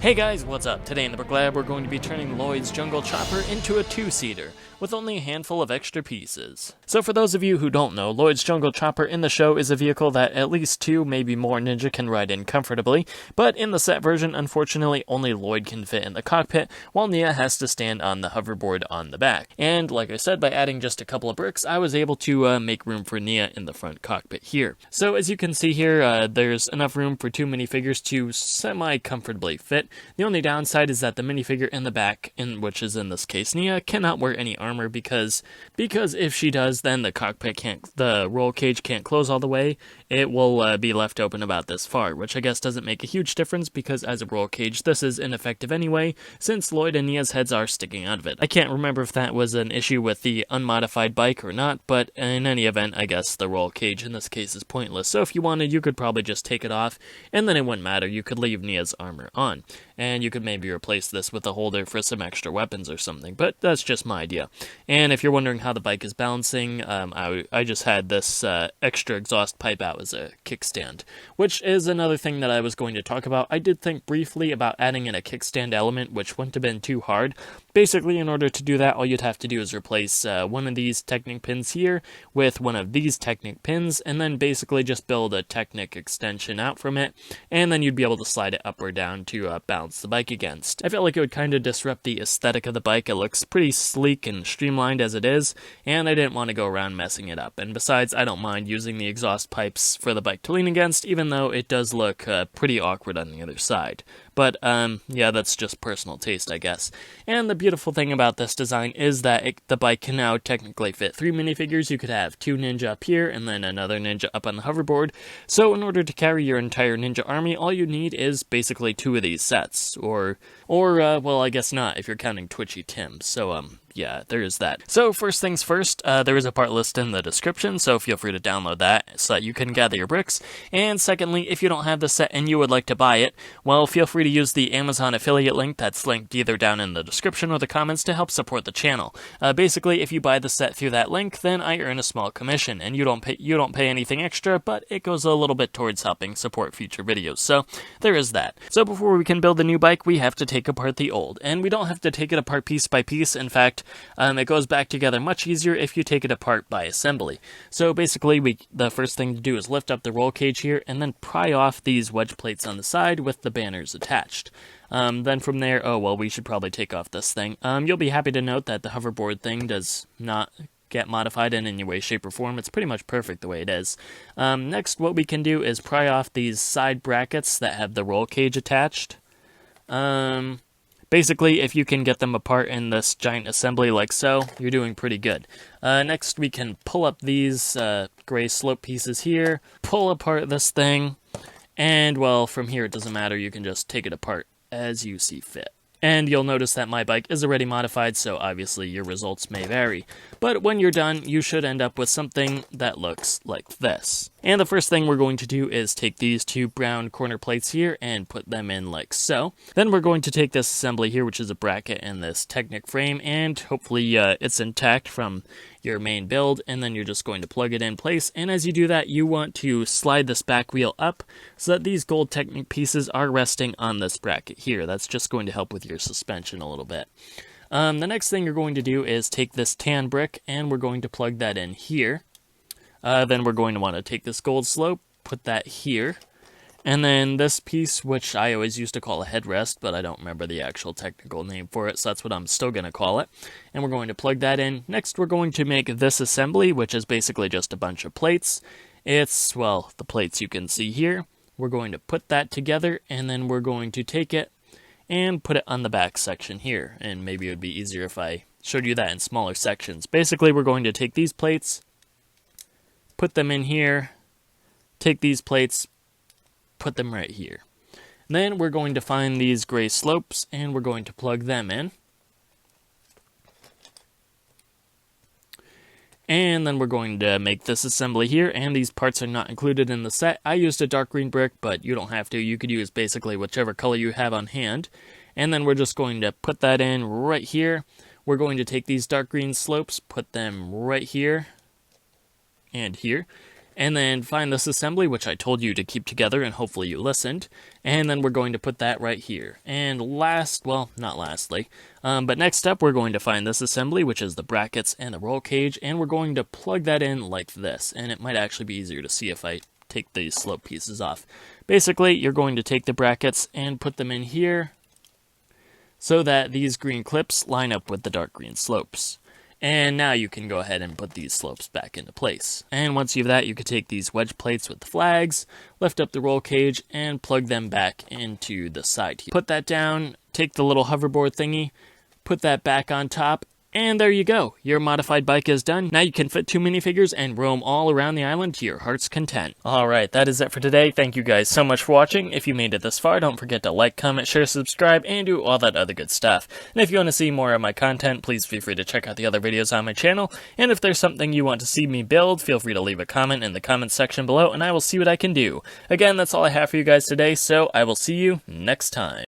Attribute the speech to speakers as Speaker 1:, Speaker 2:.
Speaker 1: Hey guys, what's up? Today in the Brick Lab we're going to be turning Lloyd's Jungle Chopper into a two-seater, with only a handful of extra pieces. So for those of you who don't know, Lloyd's Jungle Chopper in the show is a vehicle that at least two, maybe more Ninja can ride in comfortably, but in the set version, unfortunately, only Lloyd can fit in the cockpit, while Nia has to stand on the hoverboard on the back. And like I said, by adding just a couple of bricks, I was able to make room for Nia in the front cockpit here. So as you can see here, there's enough room for two minifigures to semi-comfortably fit. The only downside is that the minifigure in the back, which is in this case Nia, cannot wear any armor because if she does, then the roll cage can't close all the way. It will be left open about this far, which I guess doesn't make a huge difference because as a roll cage, this is ineffective anyway, since Lloyd and Nia's heads are sticking out of it. I can't remember if that was an issue with the unmodified bike or not, but in any event, I guess the roll cage in this case is pointless. So if you wanted, you could probably just take it off, and then it wouldn't matter. You could leave Nia's armor on. And you could maybe replace this with a holder for some extra weapons or something, but that's just my idea. And if you're wondering how the bike is balancing, I just had this extra exhaust pipe out as a kickstand, which is another thing that I was going to talk about. I did think briefly about adding in a kickstand element, which wouldn't have been too hard. Basically, in order to do that, all you'd have to do is replace one of these Technic pins here with one of these Technic pins, and then basically just build a Technic extension out from it, and then you'd be able to slide it up or down to balance the bike against. I felt like it would kind of disrupt the aesthetic of the bike. It looks pretty sleek and streamlined as it is, and I didn't want to go around messing it up. And besides, I don't mind using the exhaust pipes for the bike to lean against, even though it does look pretty awkward on the other side. But, yeah, that's just personal taste, I guess. And the beautiful thing about this design is that the bike can now technically fit three minifigures. You could have two Ninja up here, and then another Ninja up on the hoverboard. So in order to carry your entire Ninja army, all you need is basically two of these sets. Or well, I guess not, if you're counting Twitchy Tim. So, yeah, there is that. So first things first, there is a part list in the description, so feel free to download that so that you can gather your bricks. And secondly, if you don't have the set and you would like to buy it, well, feel free to use the Amazon affiliate link that's linked either down in the description or the comments to help support the channel. Basically, if you buy the set through that link, then I earn a small commission, and you don't pay anything extra, but it goes a little bit towards helping support future videos. So there is that. So before we can build the new bike, we have to take apart the old, and we don't have to take it apart piece by piece. In fact, it goes back together much easier if you take it apart by assembly. So basically, the first thing to do is lift up the roll cage here and then pry off these wedge plates on the side with the banners attached. Then from there, oh well, we should probably take off this thing. You'll be happy to note that the hoverboard thing does not get modified in any way, shape, or form. It's pretty much perfect the way it is. Next, what we can do is pry off these side brackets that have the roll cage attached. Basically, if you can get them apart in this giant assembly like so, you're doing pretty good. Next, we can pull up these gray slope pieces here, pull apart this thing, and, well, from here it doesn't matter, you can just take it apart as you see fit. And you'll notice that my bike is already modified, so obviously your results may vary. But when you're done, you should end up with something that looks like this. And the first thing we're going to do is take these two brown corner plates here and put them in like so. Then we're going to take this assembly here, which is a bracket and this Technic frame, and hopefully it's intact from your main build, and then you're just going to plug it in place. And as you do that, you want to slide this back wheel up so that these gold Technic pieces are resting on this bracket here. That's just going to help with your suspension a little bit. The next thing you're going to do is take this tan brick, and we're going to plug that in here. Then we're going to want to take this gold slope, put that here, and then this piece, which I always used to call a headrest, but I don't remember the actual technical name for it, so that's what I'm still going to call it. And we're going to plug that in. Next, we're going to make this assembly, which is basically just a bunch of plates. It's, well, the plates you can see here. We're going to put that together, and then we're going to take it and put it on the back section here. And maybe it would be easier if I showed you that in smaller sections. Basically, we're going to take these plates, put them in here, take these plates, put them right here. Then we're going to find these gray slopes, and we're going to plug them in. And then we're going to make this assembly here, and these parts are not included in the set. I used a dark green brick, but you don't have to. You could use basically whichever color you have on hand. And then we're just going to put that in right here. We're going to take these dark green slopes, put them right here and here. And then find this assembly, which I told you to keep together, and hopefully you listened. And then we're going to put that right here. And not lastly, but next up we're going to find this assembly, which is the brackets and the roll cage, and we're going to plug that in like this. And it might actually be easier to see if I take these slope pieces off. Basically, you're going to take the brackets and put them in here so that these green clips line up with the dark green slopes. And now you can go ahead and put these slopes back into place. And once you have that, you can take these wedge plates with the flags, lift up the roll cage, and plug them back into the side here. Put that down, take the little hoverboard thingy, put that back on top, and there you go. Your modified bike is done. Now you can fit 2 minifigures and roam all around the island to your heart's content. Alright, that is it for today. Thank you guys so much for watching. If you made it this far, don't forget to like, comment, share, subscribe, and do all that other good stuff. And if you want to see more of my content, please feel free to check out the other videos on my channel. And if there's something you want to see me build, feel free to leave a comment in the comment section below, and I will see what I can do. Again, that's all I have for you guys today, so I will see you next time.